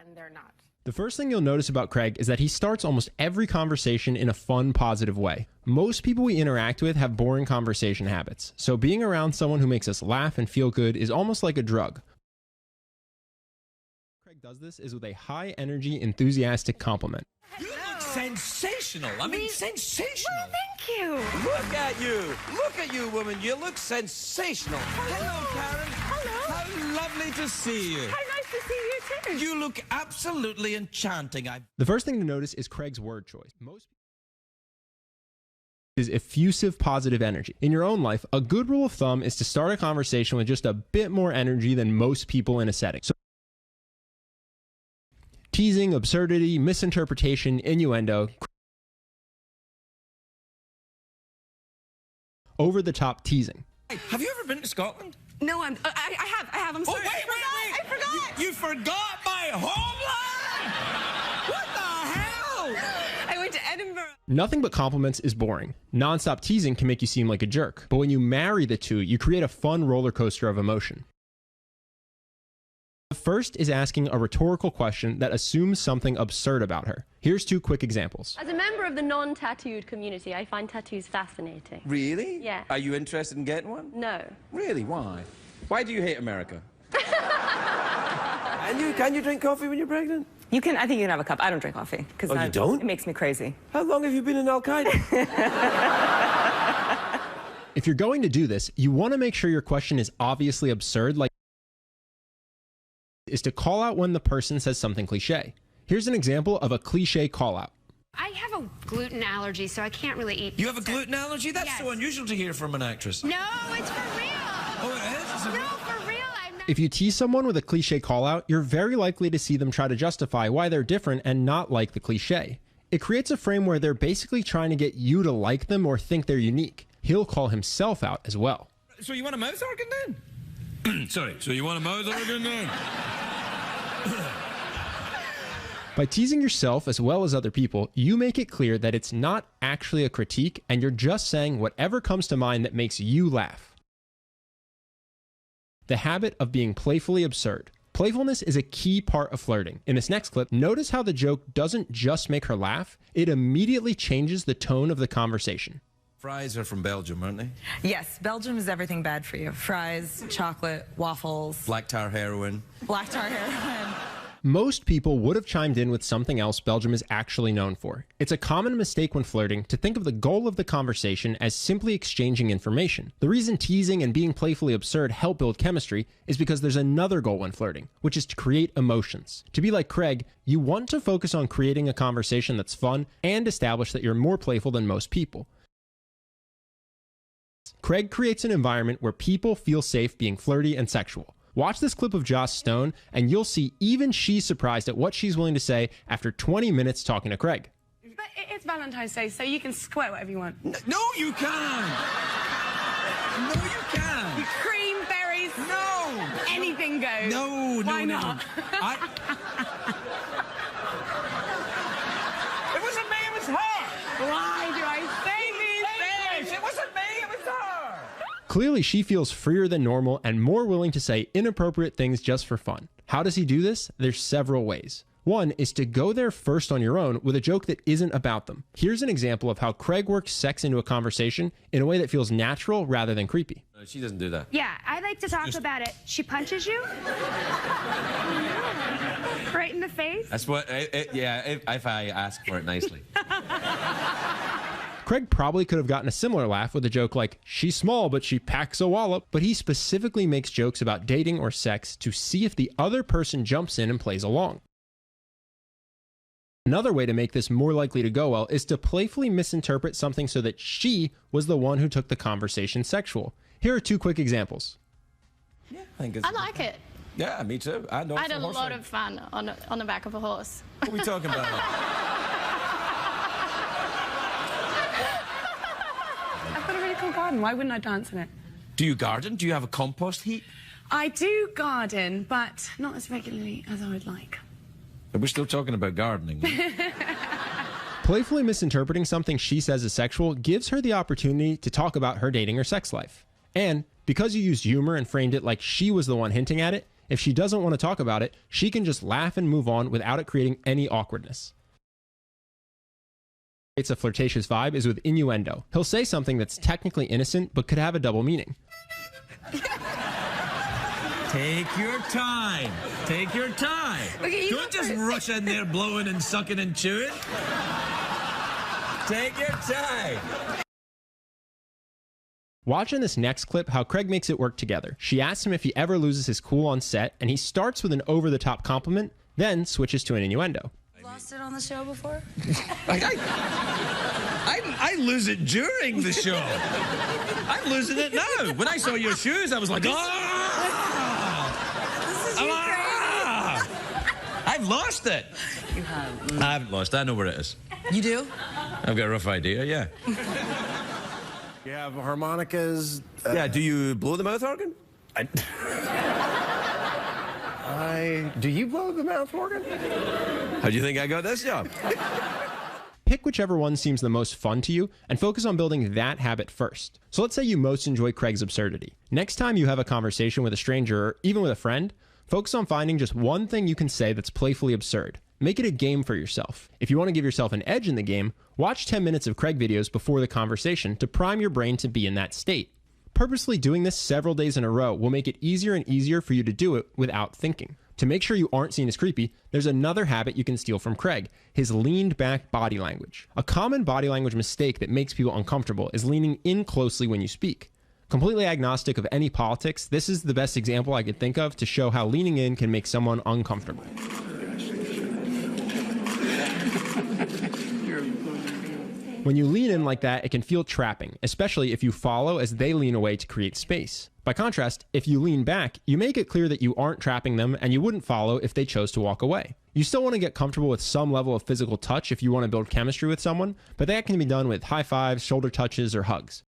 when they're not. The first thing you'll notice about Craig is that he starts almost every conversation in a fun, positive way. Most people we interact with have boring conversation habits, so being around someone who makes us laugh and feel good is almost like a drug. Craig does this is with a high-energy, enthusiastic compliment. You look sensational. I mean, sensational. Well, thank you. Look at you. Look at you, woman. You look sensational. Hello, Karen. Hello. How lovely to see you. How nice to see you, too. You look absolutely enchanting. The first thing to notice is Craig's word choice. Most is effusive positive energy. In your own life, a good rule of thumb is to start a conversation with just a bit more energy than most people in a setting. So teasing, absurdity, misinterpretation, innuendo, over-the-top teasing. Hey, have you ever been to Scotland? No, I have. I'm sorry. Oh, wait. I forgot. You forgot my homeland? What the hell? I went to Edinburgh. Nothing but compliments is boring. Non-stop teasing can make you seem like a jerk. But when you marry the two, you create a fun roller coaster of emotion. The first is asking a rhetorical question that assumes something absurd about her. Here's two quick examples. As a member of the non-tattooed community, I find tattoos fascinating. Really? Yeah. Are you interested in getting one? No. Really? Why? Why do you hate America? Can you drink coffee when you're pregnant? You can. I think you can have a cup. I don't drink coffee because you don't? It makes me crazy. How long have you been in Al Qaeda? If you're going to do this, you want to make sure your question is obviously absurd, like is to call out when the person says something cliche. Here's an example of a cliche call out. I have a gluten allergy, so I can't really eat. You have a gluten allergy? That's Yes. so unusual to hear from an actress. No, it's for real. Oh, it is? Is it No, real? for real. I'm not. If you tease someone with a cliche call out, you're very likely to see them try to justify why they're different and not like the cliche. It creates a frame where they're basically trying to get you to like them or think they're unique. He'll call himself out as well. So you want a mouth organ then? Sorry, so you want a mouth organ then? By teasing yourself as well as other people, you make it clear that it's not actually a critique and you're just saying whatever comes to mind that makes you laugh. The habit of being playfully absurd. Playfulness is a key part of flirting. In this next clip, notice how the joke doesn't just make her laugh, it immediately changes the tone of the conversation. Fries are from Belgium, aren't they? Yes, Belgium is everything bad for you. Fries, chocolate, waffles, Black tar heroin. black tar heroin. Most people would have chimed in with something else Belgium is actually known for. It's a common mistake when flirting to think of the goal of the conversation as simply exchanging information. The reason teasing and being playfully absurd help build chemistry is because there's another goal when flirting, which is to create emotions. To be like Craig, you want to focus on creating a conversation that's fun and establish that you're more playful than most people. Craig creates an environment where people feel safe being flirty and sexual. Watch this clip of Joss Stone, and you'll see even she's surprised at what she's willing to say after 20 minutes talking to Craig. But it's Valentine's Day, so you can squirt whatever you want. No, you can't! No, you can't! Cream, berries. No! Anything goes. No, Why no, not? no. It wasn't me, it was her! Why do I say these things? It wasn't me, it was her! Clearly, she feels freer than normal and more willing to say inappropriate things just for fun. How does he do this? There's several ways. One is to go there first on your own with a joke that isn't about them. Here's an example of how Craig works sex into a conversation in a way that feels natural rather than creepy. No, she doesn't do that. Yeah, I like to talk about it. She punches you? Right in the face? That's what, if I ask for it nicely. Craig probably could have gotten a similar laugh with a joke like, she's small, but she packs a wallop. But he specifically makes jokes about dating or sex to see if the other person jumps in and plays along. Another way to make this more likely to go well is to playfully misinterpret something so that she was the one who took the conversation sexual. Here are two quick examples. Yeah, I think it's... I like it. Yeah, me too. I I had a lot of fun on the back of a horse. What are we talking about? I've got a really cool garden. Why wouldn't I dance in it? Do you garden? Do you have a compost heap? I do garden, but not as regularly as I would like. We're still talking about gardening. Playfully misinterpreting something she says is sexual gives her the opportunity to talk about her dating or sex life. And because you used humor and framed it like she was the one hinting at it, If she doesn't want to talk about it, she can just laugh and move on without it creating any awkwardness. It's a flirtatious vibe is with innuendo. He'll say something that's technically innocent but could have a double meaning. Take your time. Take your time. Okay, Don't just rush in there blowing and sucking and chewing. Take your time. Watch in this next clip how Craig makes it work together. She asks him if he ever loses his cool on set, and he starts with an over-the-top compliment, then switches to an innuendo. Lost it on the show before? I lose it during the show. I'm losing it now. When I saw your shoes, I was like, I've lost it. You have. I haven't lost it. I know where it is. You do? I've got a rough idea, yeah. You have harmonicas. Yeah, do you blow the mouth organ? Do you blow the mouth organ? How do you think I got this job? Pick whichever one seems the most fun to you and focus on building that habit first. So let's say you most enjoy Craig's absurdity. Next time you have a conversation with a stranger or even with a friend, focus on finding just one thing you can say that's playfully absurd. Make it a game for yourself. If you want to give yourself an edge in the game, watch 10 minutes of Craig videos before the conversation to prime your brain to be in that state. Purposely doing this several days in a row will make it easier and easier for you to do it without thinking. To make sure you aren't seen as creepy, there's another habit you can steal from Craig, his leaned back body language. A common body language mistake that makes people uncomfortable is leaning in closely when you speak. Completely agnostic of any politics, this is the best example I could think of to show how leaning in can make someone uncomfortable. When you lean in like that, it can feel trapping, especially if you follow as they lean away to create space. By contrast, if you lean back, you make it clear that you aren't trapping them and you wouldn't follow if they chose to walk away. You still want to get comfortable with some level of physical touch if you want to build chemistry with someone, but that can be done with high fives, shoulder touches, or hugs.